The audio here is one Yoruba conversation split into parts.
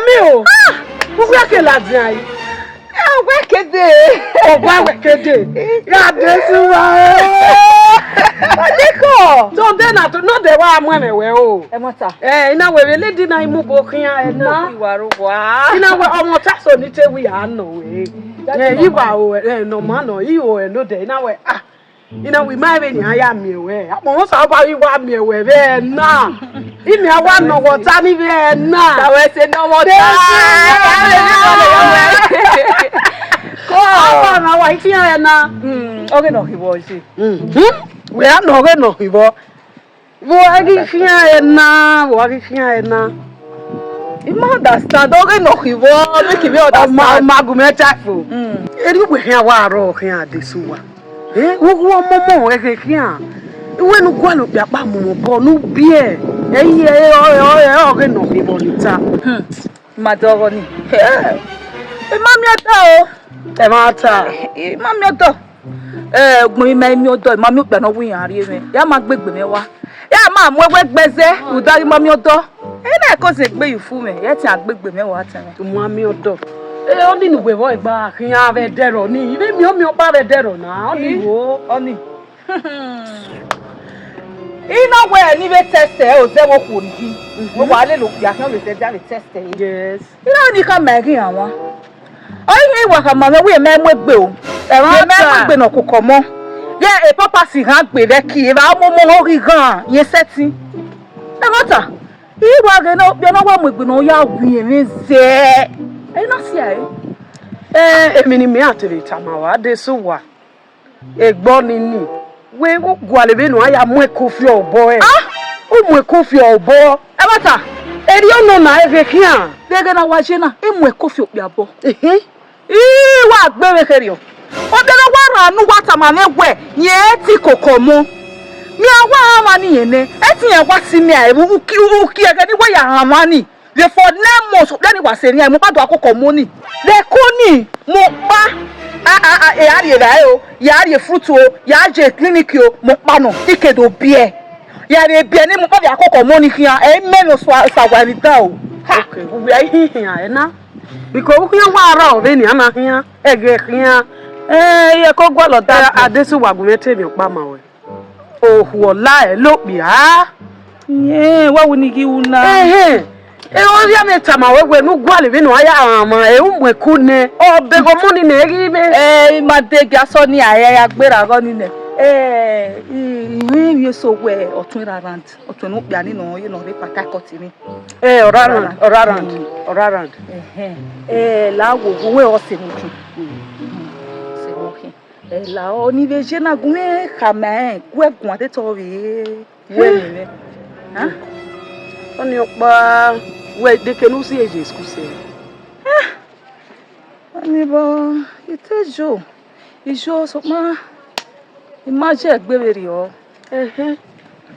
mi o. Wo ke la din ayi. Wekede. Ya desu wa. Adeko. So then na to no de wa amwe we o. Emota. Ina we lady na imu bo kian na. Iwaru wa. Ina we omo taso ni te we ano we. Iwa o no ma no I o no de ina we ina we ma be ni aya mi we. Mo so ba iwa mi we be na. Imi awa no water ni be na. That we say no more Oh, na wa itia na. Okay, no, he was. We are no hibo. Wo agi fia na, wo agi fia na. You understand? Okay, no, he was. Make him understand. Magume chafo. Eri we hia wa ro hia desuwa. Wo momo e hia. We no gwa no bia pa momo bo no bie. Okay no hibo ni ta. Madogo ni. Mami ata o. E ma ta. Mami ata. Gbon mi mi odo mami gba no wi yan ri mi. Ya ma gbegbe mi wa. Ya ma mu egbe gbeze udari mami odo. Na ko se gbe yu fu mi. Ye ti agbegbe mi wa tan. Mami odo. Oni ni we wo igba kian be dero ni. Ibe mi o ba be dero na. Oni wo. Oni. Ina we ni be test e o ze wo ku ni. Wo wa le lo ya kan be se ja be test e. Yes. Ina ni ka ma kin awon. Oyin wa ka ma we me mu egbe o. E ma me gbe no kokko mo. Ye e papa si ran gbe be ki e ba mo ori gan ye setting. E mota. Iwa ge no bi no wa mu egbe no ya wi mi ze. E no si ai. Emi ni mi atere tamawa de so wa. Egbo ni ni. We wo gwale be no aya mu ekofi obo e. O mu ekofi obo. E mota. Eri ono na eve kian. De ge na wa je na e mu ekofi opi abo. Wa gbere keri o. Obere wara anu wata ma megwe nye ti kokomo. Mi awa ama ni yene. Eti yen wa si mi a uki ege ni we ya ama ni. Le for 9 months then wa se ni mo pa do akokomo ni. Le ko ni mo pa e ari ra o. Ya ari fruit o, ya je clinic o, mo pa no. Ikedo bie. Ya re bie ni mo pa do akokomo ni kian e me no sa wa ni ta o. Okay, we are here na. Because we can wa ra o be ni ama kian. Ege kian. Ye ko gwa lo da adesu wagumete mi pa ma we. Ohu ola e lo bi ha. Wa woni ki una. O ya me tama we nu gwa le bi no aya ama e umwe kune. O be go money na egi me. Ma de ga so ni aya ya gbera go ni ne. Iwe so we otun rarant. Otun nu bia ni no ye no re patakoti ni. Orarand. La wo we o se ni tu. La oni veje na gunwe kama gwe gun ate to we ni ha oni opa we de kenu si eje school se ani bo itejo ijo so ma imagine gbewere o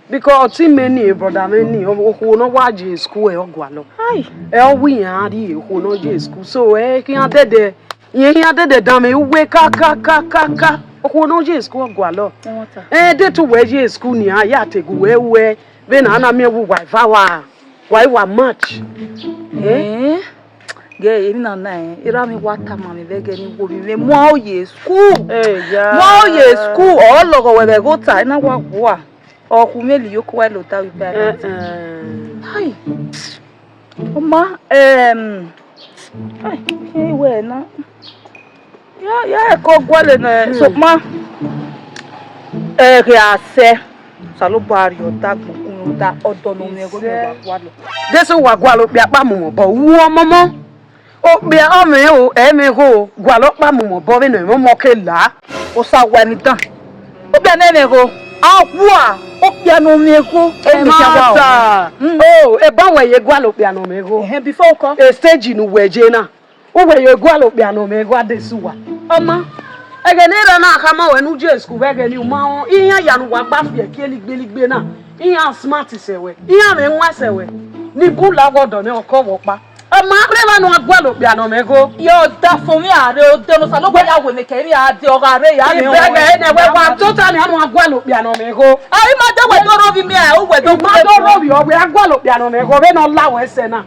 because ti many brother many o no wa je school e ogwa lo e wi yan ri o no je school so ki an dede yen dede dan me we ka o no je school ogwa lo de to we je school ni aya tegu we be na me wu wifi wa match ge emi na ira mi wata ma mi bege ni wo mi mo ye school mo ye school o logo we be go ta na wa gwa o ku meli yo ko wa lo ta wi ba hai oma ai we na ya ko gwa le na so ma ke ase salo bari o ta gbun ta odo no mi go mi wa gwa lo deso wa gwa lo bi apa mo bo wu omomo o bi o me o e me go gwa lo pa mo bo be no mo ke la o sa wa ni tan o bi na me go akwa o bi anu mi go e mi ja wa e ba we ye gwa lo bi anu me go before ko e stage nu we je na o we ye gwa lo bi anu me go adesu wa oma ege ni ra na aka ma we nu je school we ge ni ma iyan ya nu wa gba fi e ki eligbeligbe na iyan smart sewe iyan me nwa sewe ni bula wodo ni oko wo pa ma re ma nu agwa lo bi anu me go yo da fun mi are o de no sa lo gba ya we me ke mi ade o ga re ya mi o ege ne we wa total ni anu agwa lo bi anu me go ai ma de we do ro bi mi o we do ma do ro bi o we agwa lo bi anu me go be no lawo ese na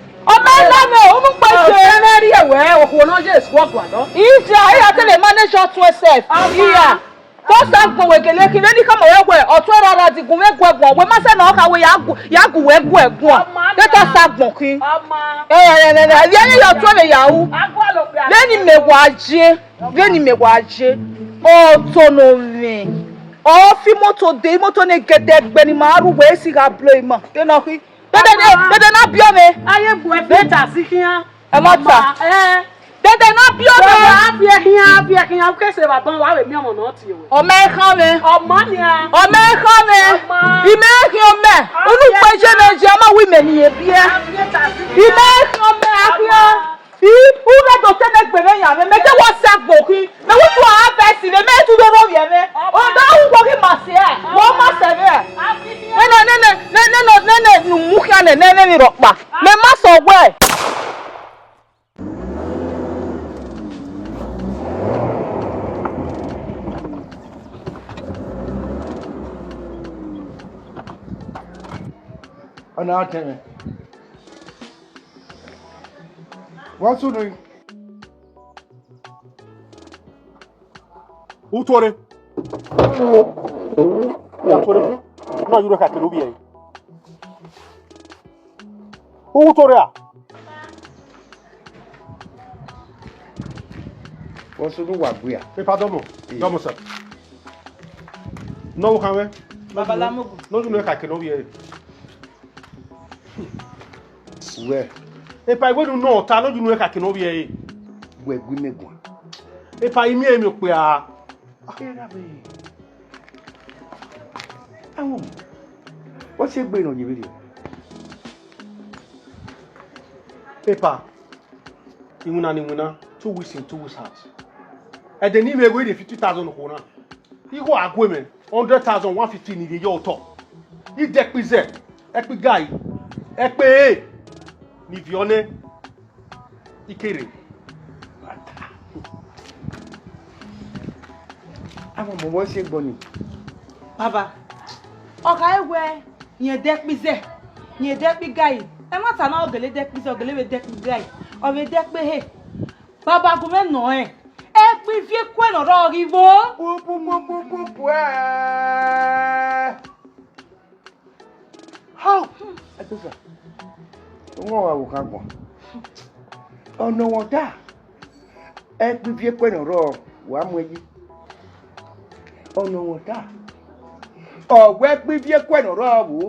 manage your to self. Yeah. First up go Oyi-Egile ki ni kama we otun rara digun we gwegbon we ma se na ka we yagu we gwegbon let us sagbon ki ye yo to me yahu leni mewaje autonomy o fi moto ne gede gbe ni ma ru we si ga blow mo de na ki de na bio me aye bu e feta sikian e mata dede na bio me afia kian kese ba ton wa we mi omo na ti we o me kan me omo ni a o me kan me I me kan me olu peje meje ma wi me ni e bia I me kan me afia who let to tell gbere yan me te wo sagbo ki me wo to a best le me tu do ro ye me o da hu ko ki ma se e wo ma se ne nu mu kan ne ni ro pa me ma so we Ana teme. What's you doing? Who told him? Yeah, told him. No, you don't have to do it. Who told you? What's you do what we are? Paper domo. Domo sir. No, can we? babalamogu No, you don't have to do it. Where? Epa iwe nu no ta no you know ka ke no be e. Where we make one. Epa imi emi pe a. What's your brain on your video? Epa. Imuna ni muna 2 weeks in 2 weeks out. E de ni me go dey 50,000 ko na. Igo agwe 100,000 150 ni dey your top. I dey pize. E pe guy. E pe ni vione ikere. Àwọn mo wọ́n ṣe gbọ́ ni. baba oka ewe yen depize yen depigai e ma ta na ogele depize ogele we depigai o we depe he baba go me no e pi vie kwe no ro rivo How? Atusa. Wọ́n wá wò ká gbọ́n. Ọ̀nà wọn dá. Ẹ pín fi ẹ̀kọ́ ìnàrọ̀ wàá mú ẹyí. Ọ̀nà wọn dá. Ọ̀wẹ́ pín fi ẹ̀kọ́ ìnàrọ̀ wò ó.